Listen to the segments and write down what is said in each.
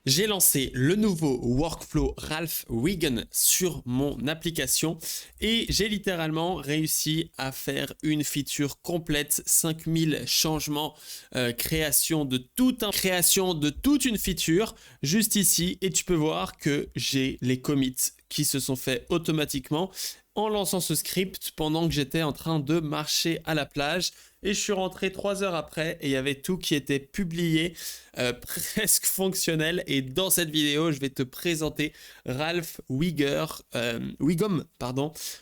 J'ai lancé le nouveau workflow Ralph Wiggum sur mon application et j'ai littéralement réussi à faire une feature complète, 5000 changements, création de toute une feature juste ici, et tu peux voir que j'ai les commits qui se sont faits automatiquement en lançant ce script pendant que j'étais en train de marcher à la plage. Et je suis rentré 3 heures après et il y avait tout qui était publié, presque fonctionnel. Et dans cette vidéo, je vais te présenter Ralph Wiggum,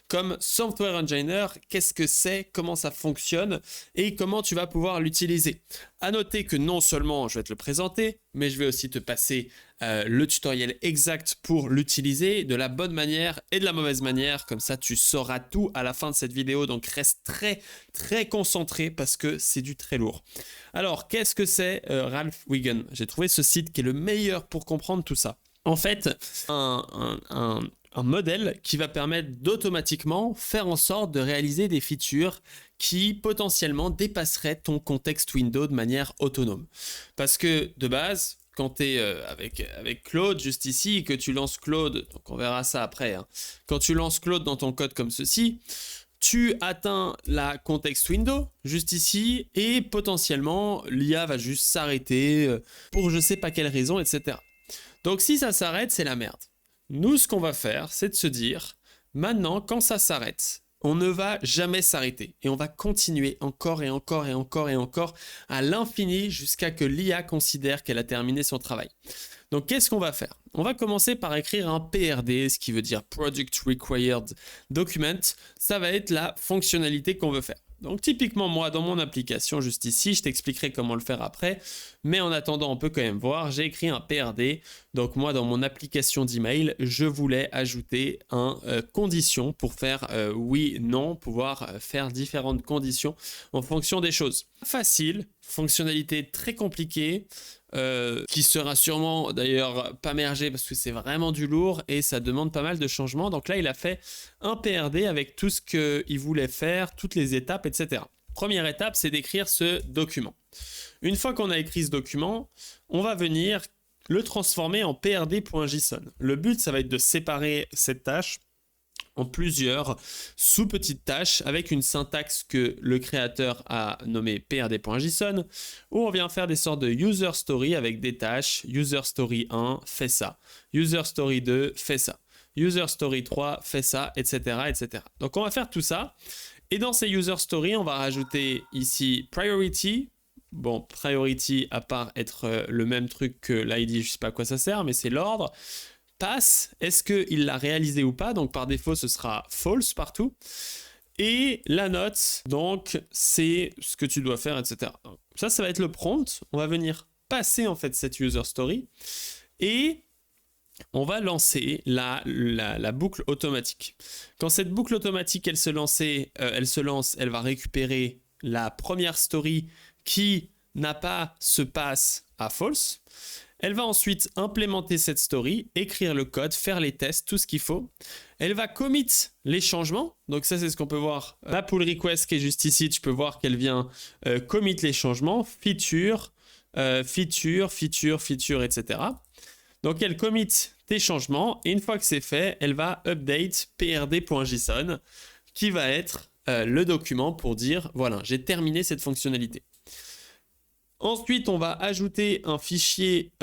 comme software engineer. Qu'est-ce que c'est, comment ça fonctionne et comment tu vas pouvoir l'utiliser. À noter que non seulement je vais te le présenter, mais je vais aussi te passer le tutoriel exact pour l'utiliser de la bonne manière et de la mauvaise manière. Comme ça, tu sauras tout à la fin de cette vidéo. Donc, reste très concentré parce que c'est du très lourd. Alors, qu'est-ce que c'est Ralph Wiggum? J'ai trouvé ce site qui est le meilleur pour comprendre tout ça. En fait, un modèle qui va permettre d'automatiquement faire en sorte de réaliser des features qui potentiellement dépasseraient ton contexte Windows de manière autonome. Parce que de base, quand tu es avec Claude juste ici et que tu lances Claude, donc on verra ça après, hein. Quand tu lances Claude dans ton code comme ceci, tu atteins la contexte window juste ici et potentiellement l'IA va juste s'arrêter pour je sais pas quelle raison, etc. Donc si ça s'arrête, c'est la merde. Nous, ce qu'on va faire, c'est de se dire, maintenant, quand ça s'arrête, on ne va jamais s'arrêter et on va continuer encore et encore et encore et encore à l'infini jusqu'à que l'IA considère qu'elle a terminé son travail. Donc, qu'est-ce qu'on va faire? On va commencer par écrire un PRD, ce qui veut dire Product Required Document. Ça va être la fonctionnalité qu'on veut faire. Donc, typiquement, moi, dans mon application, juste ici, je t'expliquerai comment le faire après. Mais en attendant, on peut quand même voir, j'ai écrit un PRD. Donc, moi, dans mon application d'email, je voulais ajouter un condition pour faire oui, non, pouvoir faire différentes conditions en fonction des choses. Facile, fonctionnalité très compliquée. Qui sera sûrement d'ailleurs pas mergé parce que c'est vraiment du lourd et ça demande pas mal de changements. Donc là, il a fait un PRD avec tout ce qu'il voulait faire, toutes les étapes, etc. Première étape, c'est d'écrire ce document. Une fois qu'on a écrit ce document, on va venir le transformer en prd.json. Le but, ça va être de séparer cette tâche en plusieurs sous-petites tâches avec une syntaxe que le créateur a nommée prd.json, où on vient faire des sortes de user story avec des tâches. User story 1 fait ça, user story 2 fait ça, user story 3 fait ça, etc., etc. Donc on va faire tout ça, et dans ces user story, on va rajouter ici priority. Bon, priority, à part être le même truc que l'ID, je sais pas à quoi ça sert, mais c'est l'ordre. Pass, est-ce qu'il l'a réalisé ou pas? Donc par défaut, ce sera false partout. Et la note, donc c'est ce que tu dois faire, etc. Donc, ça va être le prompt. On va venir passer en fait cette user story et on va lancer la boucle automatique. Quand cette boucle automatique elle se lance, elle va récupérer la première story qui n'a pas ce pass à false. Elle va ensuite implémenter cette story, écrire le code, faire les tests, tout ce qu'il faut. Elle va commit les changements. Donc ça, c'est ce qu'on peut voir. La pull request qui est juste ici, tu peux voir qu'elle vient commit les changements, feature, etc. Donc elle commit tes changements et une fois que c'est fait, elle va update prd.json qui va être le document pour dire voilà, j'ai terminé cette fonctionnalité. Ensuite, on va ajouter un fichier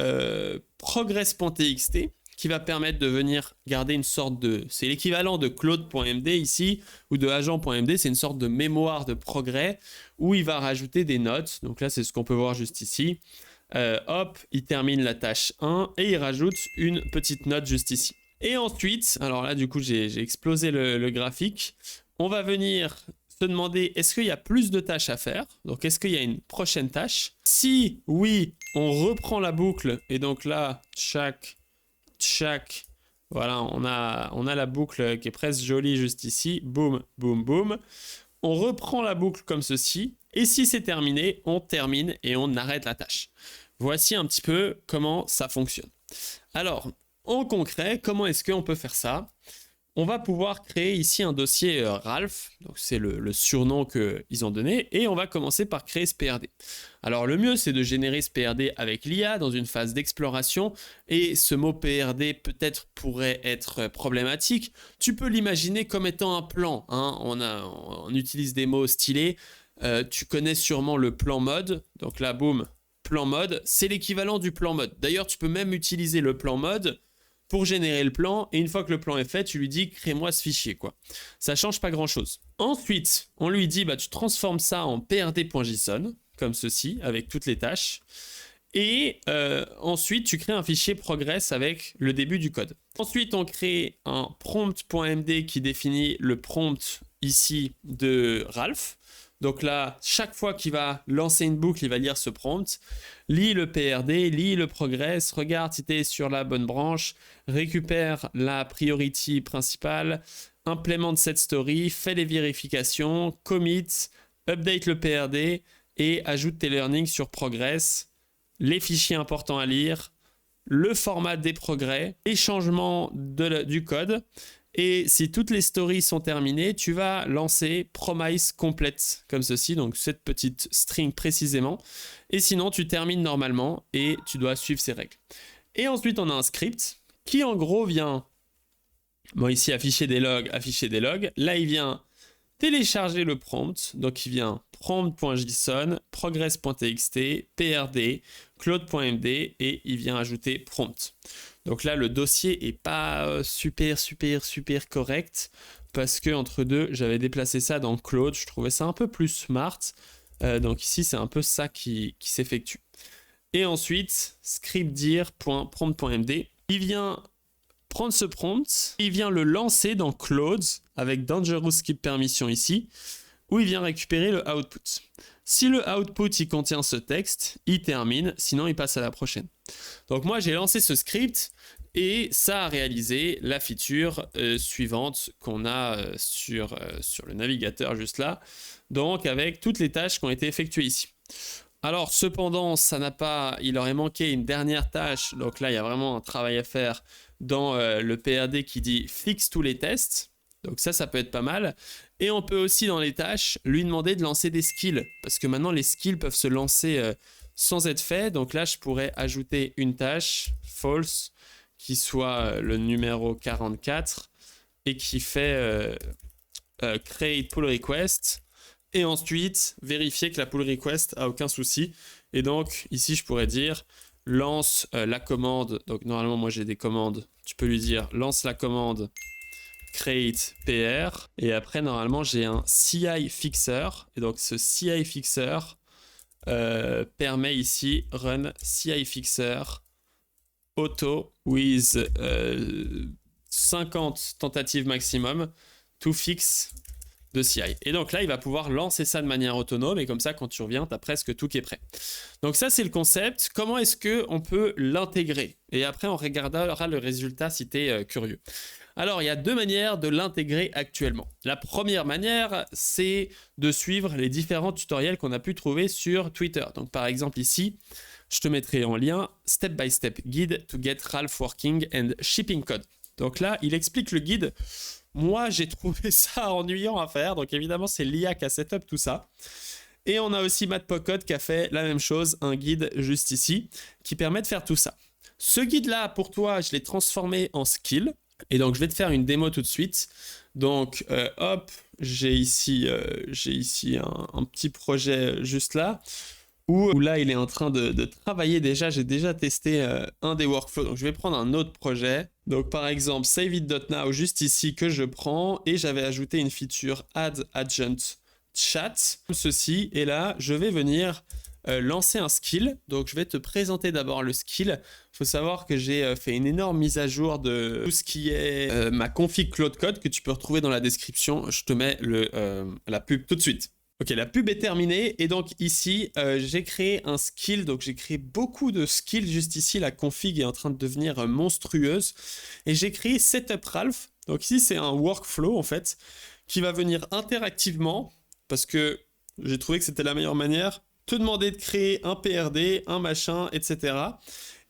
progress.txt qui va permettre de venir garder une sorte de... C'est l'équivalent de claude.md ici, ou de agent.md, c'est une sorte de mémoire de progrès où il va rajouter des notes. Donc là, c'est ce qu'on peut voir juste ici. Hop, il termine la tâche 1 et il rajoute une petite note juste ici. Et ensuite, alors là, du coup, j'ai explosé le graphique. On va venir se demander est-ce qu'il y a plus de tâches à faire, donc est-ce qu'il y a une prochaine tâche. Si oui, on reprend la boucle et donc là chaque voilà, on a la boucle qui est presque jolie juste ici, boum boum boum. On reprend la boucle comme ceci et si c'est terminé, on termine et on arrête la tâche. Voici un petit peu comment ça fonctionne. Alors en concret, comment est-ce qu'on peut faire ça? on va pouvoir créer ici un dossier Ralph, donc c'est le surnom qu'ils ont donné, et on va commencer par créer ce PRD. Alors le mieux, c'est de générer ce PRD avec l'IA dans une phase d'exploration, et ce mot PRD peut-être pourrait être problématique. Tu peux l'imaginer comme étant un plan, hein. On utilise des mots stylés, tu connais sûrement le plan mode, donc là, boum, plan mode, c'est l'équivalent du plan mode. D'ailleurs, tu peux même utiliser le plan mode pour générer le plan, et une fois que le plan est fait, tu lui dis crée-moi ce fichier, quoi. Ça change pas grand-chose. Ensuite, on lui dit tu transformes ça en prd.json, comme ceci, avec toutes les tâches, et ensuite tu crées un fichier progress avec le début du code. Ensuite, on crée un prompt.md qui définit le prompt ici de Ralph. Donc là, chaque fois qu'il va lancer une boucle, il va lire ce prompt, lit le PRD, lit le progress, regarde si tu es sur la bonne branche, récupère la priority principale, implémente cette story, fait les vérifications, commit, update le PRD et ajoute tes learnings sur progress, les fichiers importants à lire, le format des progrès, les changements du code. Et si toutes les stories sont terminées, tu vas lancer promise complète comme ceci, donc cette petite string précisément. Et sinon, tu termines normalement et tu dois suivre ces règles. Et ensuite, on a un script qui en gros vient, ici afficher des logs. Là, il vient télécharger le prompt, donc il vient prompt.json, progress.txt, prd, claude.md et il vient ajouter prompt. Donc là, le dossier est pas super correct parce que entre deux, j'avais déplacé ça dans Claude. Je trouvais ça un peu plus smart. Donc ici, c'est un peu ça qui s'effectue. Et ensuite, scriptdir.prompt.md, il vient prendre ce prompt, il vient le lancer dans Claude avec Dangerous Skip Permission ici, où il vient récupérer le output. Si le output il contient ce texte, il termine, sinon il passe à la prochaine. Donc moi j'ai lancé ce script et ça a réalisé la feature suivante qu'on a sur le navigateur juste là, donc avec toutes les tâches qui ont été effectuées ici. Alors cependant, il aurait manqué une dernière tâche, donc là il y a vraiment un travail à faire dans le PRD qui dit fixe tous les tests. Donc ça peut être pas mal. Et on peut aussi dans les tâches lui demander de lancer des skills, parce que maintenant les skills peuvent se lancer sans être faits. Donc là je pourrais ajouter une tâche false qui soit le numéro 44 et qui fait create pull request. Et ensuite, vérifier que la pull request a aucun souci. Et donc, ici, je pourrais dire lance la commande. Donc, normalement, moi, j'ai des commandes. Tu peux lui dire lance la commande create PR. Et après, normalement, j'ai un CI fixer. Et donc, ce CI fixer permet ici run CI fixer auto with 50 tentatives maximum to fix de CI. Et donc là, il va pouvoir lancer ça de manière autonome et comme ça, quand tu reviens, tu as presque tout qui est prêt. Donc ça, c'est le concept. Comment est-ce qu'on peut l'intégrer? Et après, on regardera le résultat si tu es curieux. Alors, il y a deux manières de l'intégrer actuellement. La première manière, c'est de suivre les différents tutoriels qu'on a pu trouver sur Twitter. Donc par exemple ici, je te mettrai en lien Step by Step Guide to get Ralph Working and Shipping Code. Donc là, il explique le guide. Moi, j'ai trouvé ça ennuyant à faire. Donc évidemment, c'est l'IA qui a setup tout ça. Et on a aussi Matpocode qui a fait la même chose, un guide juste ici, qui permet de faire tout ça. Ce guide-là, pour toi, je l'ai transformé en skill. Et donc, je vais te faire une démo tout de suite. Donc, hop, j'ai ici un petit projet juste là. Où là, il est en train de travailler déjà. J'ai déjà testé un des workflows. Donc, je vais prendre un autre projet. Donc, par exemple, SaveIt.now, juste ici, que je prends. Et j'avais ajouté une feature Add Agent Chat, comme ceci. Et là, je vais venir lancer un skill. Donc, je vais te présenter d'abord le skill. Il faut savoir que j'ai fait une énorme mise à jour de tout ce qui est ma config Claude Code que tu peux retrouver dans la description. Je te mets la pub tout de suite. Ok, la pub est terminée et donc ici, j'ai créé un skill. Donc j'ai créé beaucoup de skills juste ici. La config est en train de devenir monstrueuse. Et j'ai créé Setup Ralph. Donc ici, c'est un workflow en fait qui va venir interactivement parce que j'ai trouvé que c'était la meilleure manière. Te demander de créer un PRD, un machin, etc.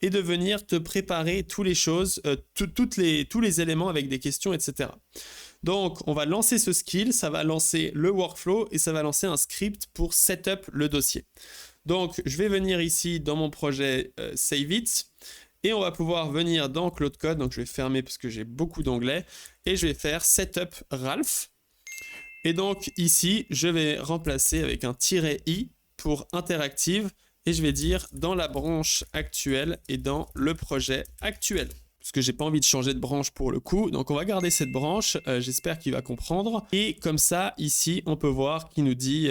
et de venir te préparer toutes les choses, tous les éléments avec des questions, etc. Donc, on va lancer ce skill, ça va lancer le workflow et ça va lancer un script pour setup le dossier. Donc, je vais venir ici dans mon projet Save It et on va pouvoir venir dans Claude Code. Donc, je vais fermer parce que j'ai beaucoup d'onglets et je vais faire Setup Ralph. Et donc, ici, je vais remplacer avec un -i pour interactive et je vais dire dans la branche actuelle et dans le projet actuel. Parce que j'ai pas envie de changer de branche pour le coup. Donc on va garder cette branche, j'espère qu'il va comprendre. Et comme ça, ici, on peut voir qu'il nous dit,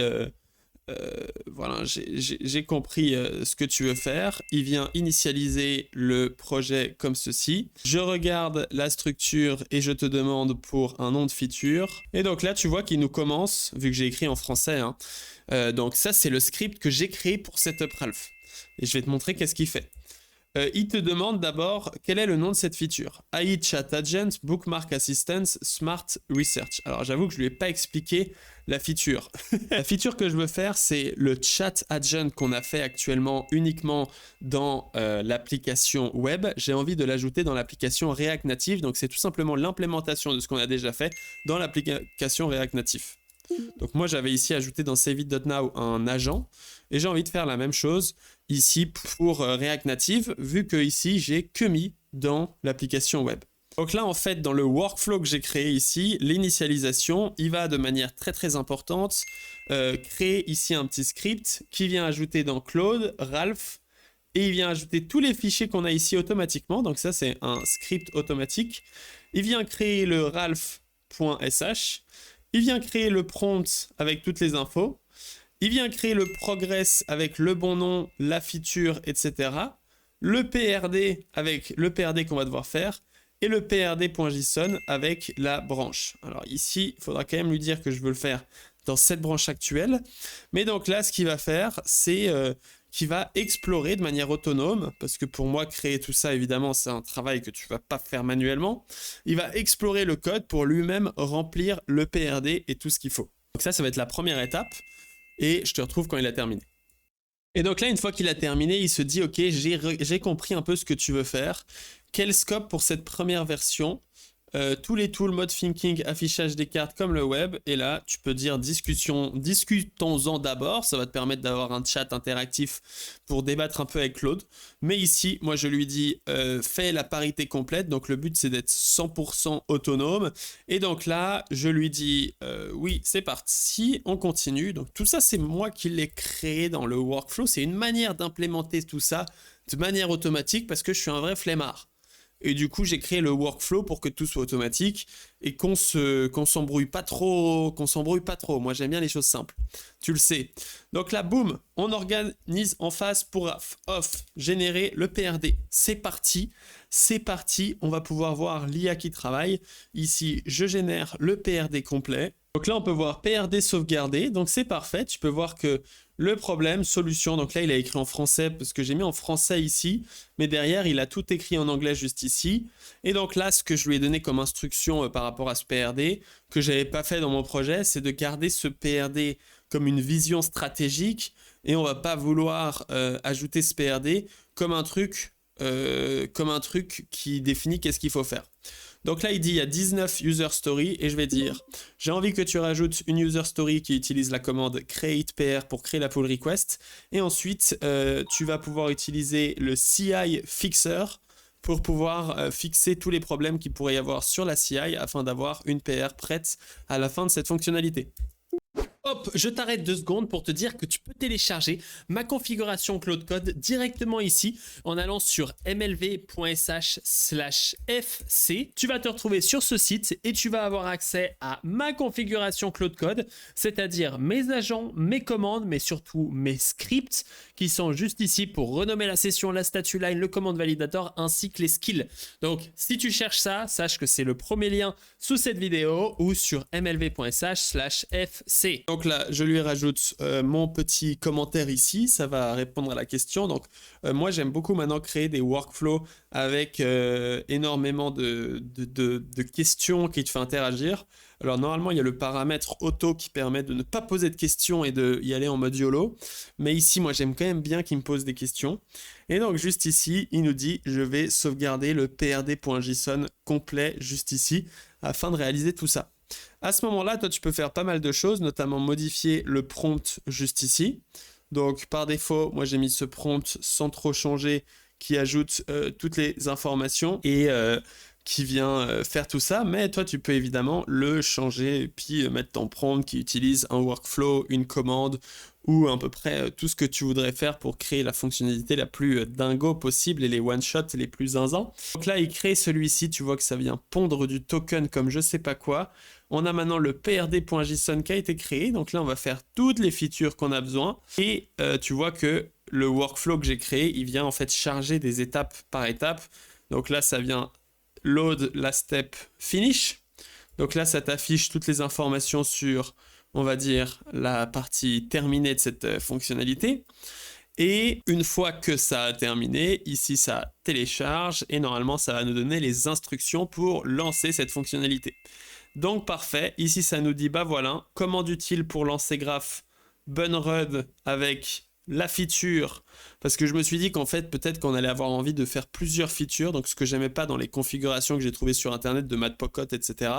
voilà, j'ai compris ce que tu veux faire. Il vient initialiser le projet comme ceci. Je regarde la structure et je te demande pour un nom de feature. Et donc là, tu vois qu'il nous commence, vu que j'ai écrit en français. Hein. Donc ça, c'est le script que j'ai créé pour Setup Ralph. Et je vais te montrer qu'est-ce qu'il fait. Il te demande d'abord quel est le nom de cette feature. AI Chat Agent, Bookmark Assistance, Smart Research. Alors j'avoue que je ne lui ai pas expliqué la feature. La feature que je veux faire, c'est le Chat Agent qu'on a fait actuellement uniquement dans l'application web. J'ai envie de l'ajouter dans l'application React Native. Donc c'est tout simplement l'implémentation de ce qu'on a déjà fait dans l'application React Native. Donc moi j'avais ici ajouté dans SaveIt.now un agent et j'ai envie de faire la même chose ici pour React Native vu que ici j'ai que mis dans l'application web. Donc là en fait dans le workflow que j'ai créé ici, l'initialisation, il va de manière très importante créer ici un petit script qui vient ajouter dans Claude, Ralph et il vient ajouter tous les fichiers qu'on a ici automatiquement. Donc ça c'est un script automatique. Il vient créer le ralph.sh. Il vient créer le prompt avec toutes les infos. Il vient créer le progress avec le bon nom, la feature, etc. Le PRD avec le PRD qu'on va devoir faire. Et le PRD.json avec la branche. Alors ici, il faudra quand même lui dire que je veux le faire dans cette branche actuelle. Mais donc là, ce qu'il va faire, c'est qu'il va explorer de manière autonome, parce que pour moi, créer tout ça, évidemment, c'est un travail que tu ne vas pas faire manuellement. Il va explorer le code pour lui-même remplir le PRD et tout ce qu'il faut. Donc ça va être la première étape, et je te retrouve quand il a terminé. Et donc là, une fois qu'il a terminé, il se dit « Ok, j'ai compris un peu ce que tu veux faire. Quel scope pour cette première version ?» Tous les tools, mode thinking, affichage des cartes comme le web. Et là, tu peux dire discutons-en d'abord. Ça va te permettre d'avoir un chat interactif pour débattre un peu avec Claude. Mais ici, moi, je lui dis fais la parité complète. Donc, le but, c'est d'être 100% autonome. Et donc là, je lui dis oui, c'est parti, on continue. Donc, tout ça, c'est moi qui l'ai créé dans le workflow. C'est une manière d'implémenter tout ça de manière automatique parce que je suis un vrai flemmard. Et du coup, j'ai créé le workflow pour que tout soit automatique et qu'on s'embrouille pas trop, Moi, j'aime bien les choses simples. Tu le sais. Donc là, boum, on organise en phase pour off, générer le PRD. C'est parti. On va pouvoir voir l'IA qui travaille. Ici, je génère le PRD complet. Donc là, on peut voir PRD sauvegardé. Donc c'est parfait. Tu peux voir que le problème, solution, donc là il a écrit en français parce que j'ai mis en français ici, mais derrière il a tout écrit en anglais juste ici. Et donc là, ce que je lui ai donné comme instruction par rapport à ce PRD, que j'avais pas fait dans mon projet, c'est de garder ce PRD comme une vision stratégique et on va pas vouloir ajouter ce PRD comme un truc qui définit qu'est-ce qu'il faut faire. Donc là, il dit il y a 19 user stories et je vais dire j'ai envie que tu rajoutes une user story qui utilise la commande create PR pour créer la pull request et ensuite tu vas pouvoir utiliser le CI fixer pour pouvoir fixer tous les problèmes qu'il pourrait y avoir sur la CI afin d'avoir une PR prête à la fin de cette fonctionnalité. Hop, je t'arrête 2 secondes pour te dire que tu peux télécharger ma configuration Claude Code directement ici en allant sur mlv.sh/fc. Tu vas te retrouver sur ce site et tu vas avoir accès à ma configuration Claude Code, c'est-à-dire mes agents, mes commandes, mais surtout mes scripts qui sont juste ici pour renommer la session, la statue line, le command validator ainsi que les skills. Donc, si tu cherches ça, sache que c'est le premier lien sous cette vidéo ou sur mlv.sh/fc. Donc donc là, je lui rajoute mon petit commentaire ici, ça va répondre à la question. Donc moi, j'aime beaucoup maintenant créer des workflows avec énormément de questions qui te font interagir. Alors normalement, il y a le paramètre auto qui permet de ne pas poser de questions et de y aller en mode YOLO. Mais ici, moi, j'aime quand même bien qu'il me pose des questions. Et donc juste ici, il nous dit, je vais sauvegarder le prd.json complet juste ici afin de réaliser tout ça. À ce moment-là, toi, tu peux faire pas mal de choses, notamment modifier le prompt juste ici. Donc, par défaut, moi, j'ai mis ce prompt sans trop changer, qui ajoute toutes les informations et qui vient faire tout ça. Mais toi, tu peux évidemment le changer et puis mettre ton prompt qui utilise un workflow, une commande ou à peu près tout ce que tu voudrais faire pour créer la fonctionnalité la plus dingo possible et les one-shots les plus zinzin. Donc là, il crée celui-ci, tu vois que ça vient pondre du token comme je sais pas quoi. On a maintenant le prd.json qui a été créé, donc là on va faire toutes les features qu'on a besoin et tu vois que le workflow que j'ai créé, il vient en fait charger des étapes par étape. Donc là ça vient load la step finish. Donc là ça t'affiche toutes les informations sur, on va dire, la partie terminée de cette fonctionnalité. Et une fois que ça a terminé, ici ça télécharge et normalement ça va nous donner les instructions pour lancer cette fonctionnalité. Donc parfait, ici ça nous dit bah voilà, commande utile pour lancer graph Bunrud avec la feature, parce que je me suis dit qu'en fait peut-être qu'on allait avoir envie de faire plusieurs features, donc ce que j'aimais pas dans les configurations que j'ai trouvées sur internet de Matpokot, etc.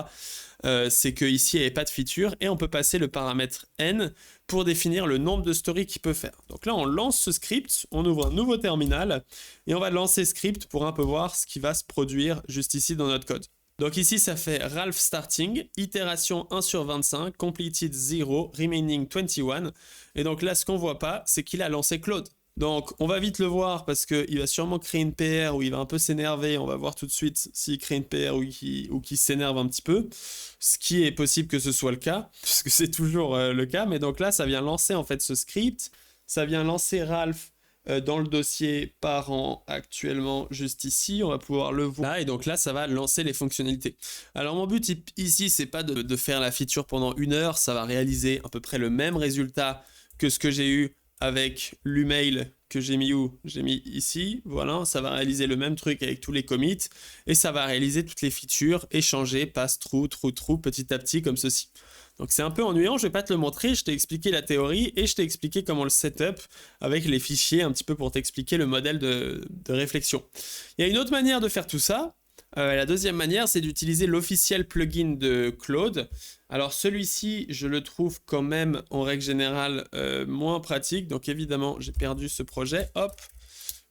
C'est qu'ici il n'y avait pas de feature et on peut passer le paramètre n pour définir le nombre de stories qu'il peut faire. Donc là on lance ce script, on ouvre un nouveau terminal et on va lancer script pour un peu voir ce qui va se produire juste ici dans notre code. Donc ici, ça fait Ralph starting, itération 1 sur 25, completed 0, remaining 21. Et donc là, ce qu'on voit pas, c'est qu'il a lancé Claude. Donc on va vite le voir parce qu'il va sûrement créer une PR où il va un peu s'énerver. On va voir tout de suite s'il crée une PR ou qu'il s'énerve un petit peu. Ce qui est possible que ce soit le cas, puisque c'est toujours le cas. Mais donc là, ça vient lancer en fait ce script. Ça vient lancer Ralph dans le dossier parent actuellement juste ici, on va pouvoir le voir là, et donc là ça va lancer les fonctionnalités. Alors mon but ici c'est pas de faire la feature pendant 1 heure, ça va réaliser à peu près le même résultat que ce que j'ai eu avec l'email que j'ai mis où? J'ai mis ici, voilà, ça va réaliser le même truc avec tous les commits et ça va réaliser toutes les features, échanger, pass-through, through, petit à petit comme ceci. Donc c'est un peu ennuyant, je vais pas te le montrer, je t'ai expliqué la théorie et je t'ai expliqué comment le setup avec les fichiers un petit peu pour t'expliquer le modèle de réflexion. Il y a une autre manière de faire tout ça. La deuxième manière, c'est d'utiliser l'officiel plugin de Claude. Alors celui-ci, je le trouve quand même en règle générale moins pratique. Donc évidemment, j'ai perdu ce projet. Hop,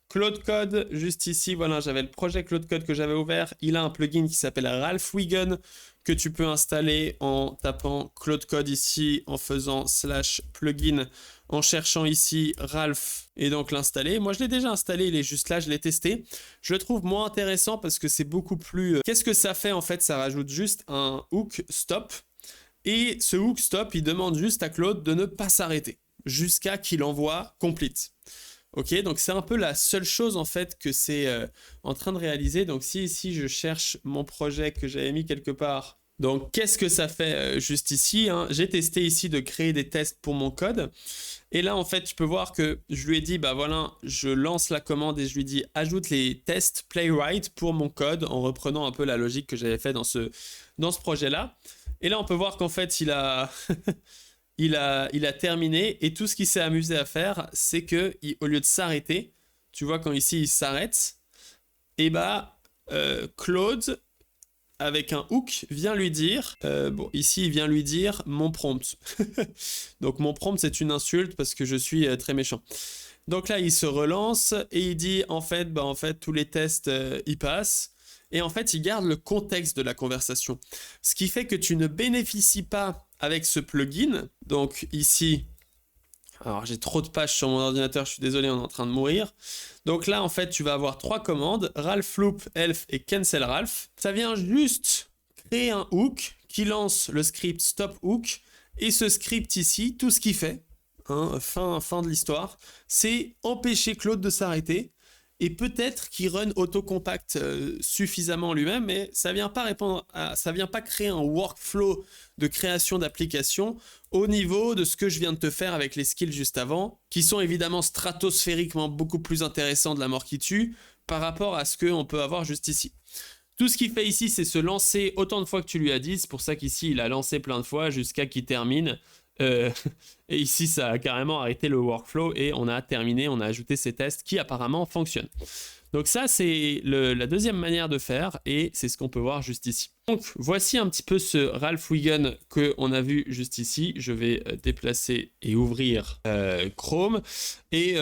Claude Code, juste ici, voilà, j'avais le projet Claude Code que j'avais ouvert. Il a un plugin qui s'appelle Ralph Wiggin que tu peux installer en tapant Claude Code ici, en faisant /plugin, en cherchant ici Ralph et donc l'installer. Moi, je l'ai déjà installé, il est juste là, je l'ai testé. Je le trouve moins intéressant parce que c'est beaucoup plus... Qu'est-ce que ça fait en fait? Ça rajoute juste un hook stop. Et ce hook stop, il demande juste à Claude de ne pas s'arrêter jusqu'à qu'il envoie complete. Ok, donc c'est un peu la seule chose en fait que c'est en train de réaliser. Donc si ici je cherche mon projet que j'avais mis quelque part, donc qu'est-ce que ça fait juste ici, hein? J'ai testé ici de créer des tests pour mon code. Et là en fait tu peux voir que je lui ai dit bah voilà, je lance la commande et je lui dis ajoute les tests playwright pour mon code en reprenant un peu la logique que j'avais fait dans ce projet là. Et là on peut voir qu'en fait il a... Il a terminé et tout ce qu'il s'est amusé à faire, c'est que au lieu de s'arrêter, tu vois quand ici il s'arrête, et bah Claude avec un hook vient lui dire, bon ici il vient lui dire mon prompt. Donc mon prompt c'est une insulte parce que je suis très méchant. Donc là il se relance et il dit en fait tous les tests y passent. Et en fait, il garde le contexte de la conversation. Ce qui fait que tu ne bénéficies pas avec ce plugin. Donc ici, alors j'ai trop de pages sur mon ordinateur, je suis désolé, on est en train de mourir. Donc là, en fait, tu vas avoir 3 commandes, Ralph Loop, Elf et Cancel Ralph. Ça vient juste créer un hook qui lance le script stop hook. Et ce script ici, tout ce qu'il fait, hein, fin de l'histoire, c'est empêcher Claude de s'arrêter. et peut-être qu'il run autocompact suffisamment lui-même, mais ça vient pas ça vient pas créer un workflow de création d'application au niveau de ce que je viens de te faire avec les skills juste avant, qui sont évidemment stratosphériquement beaucoup plus intéressants de la mort qui tue par rapport à ce qu'on peut avoir juste ici. Tout ce qu'il fait ici, c'est se lancer autant de fois que tu lui as dit. C'est pour ça qu'ici, il a lancé plein de fois jusqu'à qu'il termine. Et ici, ça a carrément arrêté le workflow et on a terminé, on a ajouté ces tests qui apparemment fonctionnent. Donc ça, c'est la deuxième manière de faire et c'est ce qu'on peut voir juste ici. Donc voici un petit peu ce Ralph Wiggum qu'on a vu juste ici. Je vais déplacer et ouvrir Chrome et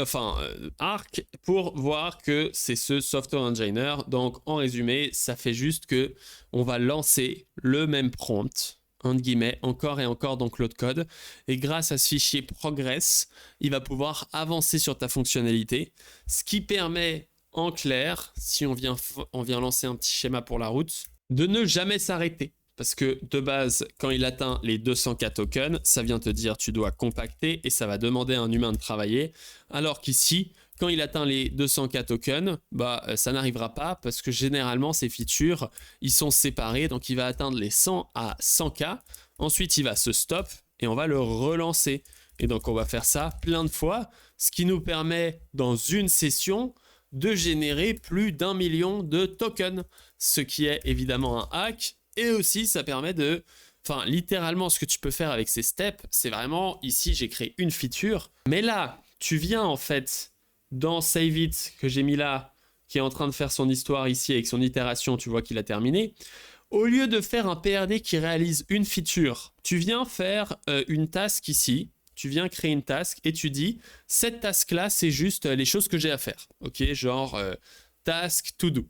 Arc pour voir que c'est ce Software Engineer. Donc en résumé, ça fait juste que on va lancer le même prompt, entre guillemets, encore et encore dans Claude Code. Et grâce à ce fichier Progress, il va pouvoir avancer sur ta fonctionnalité, ce qui permet en clair, si on vient lancer un petit schéma pour la route, de ne jamais s'arrêter. Parce que de base, quand il atteint les 200K tokens, ça vient te dire tu dois compacter et ça va demander à un humain de travailler. Alors qu'ici, quand il atteint les 200K tokens, ça n'arrivera pas parce que généralement, ces features, ils sont séparés. Donc, il va atteindre les 100 à 100K. Ensuite, il va se stop et on va le relancer. Et donc, on va faire ça plein de fois, ce qui nous permet, dans une session, de générer plus d'1 million de tokens, ce qui est évidemment un hack. Et aussi, ça permet de... Enfin, littéralement, ce que tu peux faire avec ces steps, c'est vraiment... Ici, j'ai créé une feature. Mais là, tu viens en fait dans Save It, que j'ai mis là, qui est en train de faire son histoire ici avec son itération, tu vois qu'il a terminé. Au lieu de faire un PRD qui réalise une feature, tu viens faire une task ici. Tu viens créer une task et tu dis, cette task-là, c'est juste les choses que j'ai à faire. Ok, genre task to do.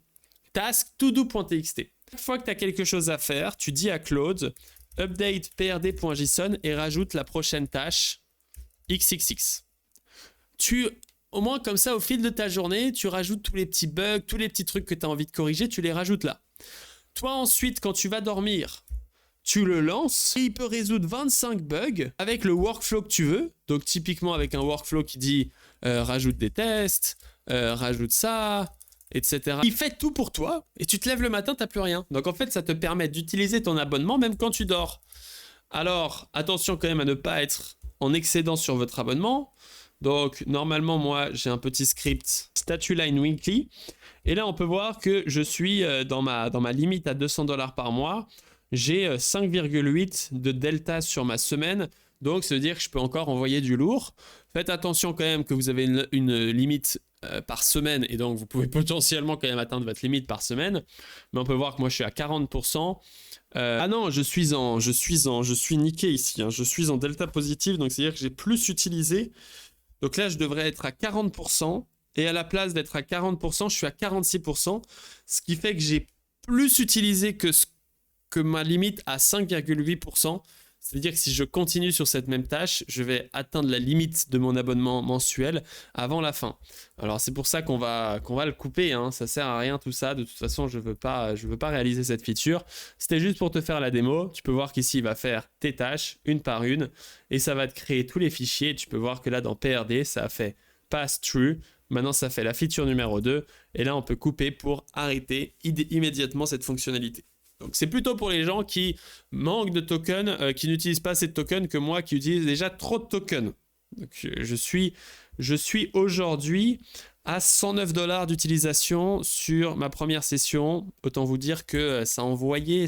Task to do.txt. Chaque fois que tu as quelque chose à faire, tu dis à Claude, update prd.json et rajoute la prochaine tâche xxx. Au moins comme ça, au fil de ta journée, tu rajoutes tous les petits bugs, tous les petits trucs que tu as envie de corriger, tu les rajoutes là. Toi ensuite, quand tu vas dormir, tu le lances et il peut résoudre 25 bugs avec le workflow que tu veux. Donc typiquement avec un workflow qui dit rajoute des tests, rajoute ça, etc. Il fait tout pour toi et tu te lèves le matin, tu n'as plus rien. Donc en fait, ça te permet d'utiliser ton abonnement même quand tu dors. Alors attention quand même à ne pas être en excédent sur votre abonnement. Donc normalement, moi, j'ai un petit script Statue Line Weekly. Et là, on peut voir que je suis dans ma limite à $200 par mois. J'ai 5,8 de delta sur ma semaine, donc ça veut dire que je peux encore envoyer du lourd. Faites attention quand même que vous avez une limite par semaine, et donc vous pouvez potentiellement quand même atteindre votre limite par semaine. Mais on peut voir que moi je suis à 40%. Ah non, je suis niqué ici, hein. Je suis en delta positive, donc c'est-à-dire que j'ai plus utilisé. Donc là, je devrais être à 40%, et à la place d'être à 40%, je suis à 46%, ce qui fait que j'ai plus utilisé que ma limite à 5,8%. C'est-à-dire que si je continue sur cette même tâche, je vais atteindre la limite de mon abonnement mensuel avant la fin. Alors c'est pour ça qu'on va le couper, hein. Ça sert à rien tout ça. De toute façon, je veux pas réaliser cette feature. C'était juste pour te faire la démo. Tu peux voir qu'ici, il va faire tes tâches une par une et ça va te créer tous les fichiers. Tu peux voir que là, dans PRD, ça a fait pass through. Maintenant, ça fait la feature numéro 2 et là, on peut couper pour arrêter immédiatement cette fonctionnalité. Donc c'est plutôt pour les gens qui manquent de tokens, qui n'utilisent pas assez de tokens que moi qui utilise déjà trop de tokens. Donc je suis aujourd'hui à $109 d'utilisation sur ma première session. Autant vous dire que ça envoyait.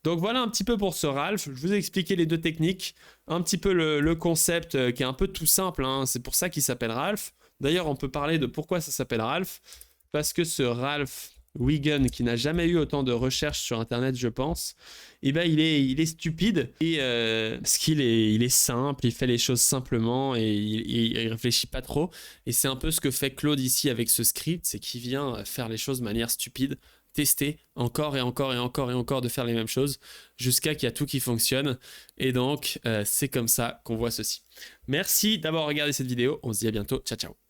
Donc voilà un petit peu pour ce Ralph. Je vous ai expliqué les deux techniques, un petit peu le concept qui est un peu tout simple, hein. C'est pour ça qu'il s'appelle Ralph. D'ailleurs, on peut parler de pourquoi ça s'appelle Ralph. Parce que ce Ralph Wiggum, qui n'a jamais eu autant de recherches sur internet, je pense, et ben il est stupide et parce qu'il est simple, il fait les choses simplement et il réfléchit pas trop. Et c'est un peu ce que fait Claude ici avec ce script, c'est qu'il vient faire les choses de manière stupide, tester encore et encore et encore et encore de faire les mêmes choses jusqu'à qu'il y a tout qui fonctionne. Et donc c'est comme ça qu'on voit ceci. Merci d'avoir regardé cette vidéo, on se dit à bientôt, ciao ciao.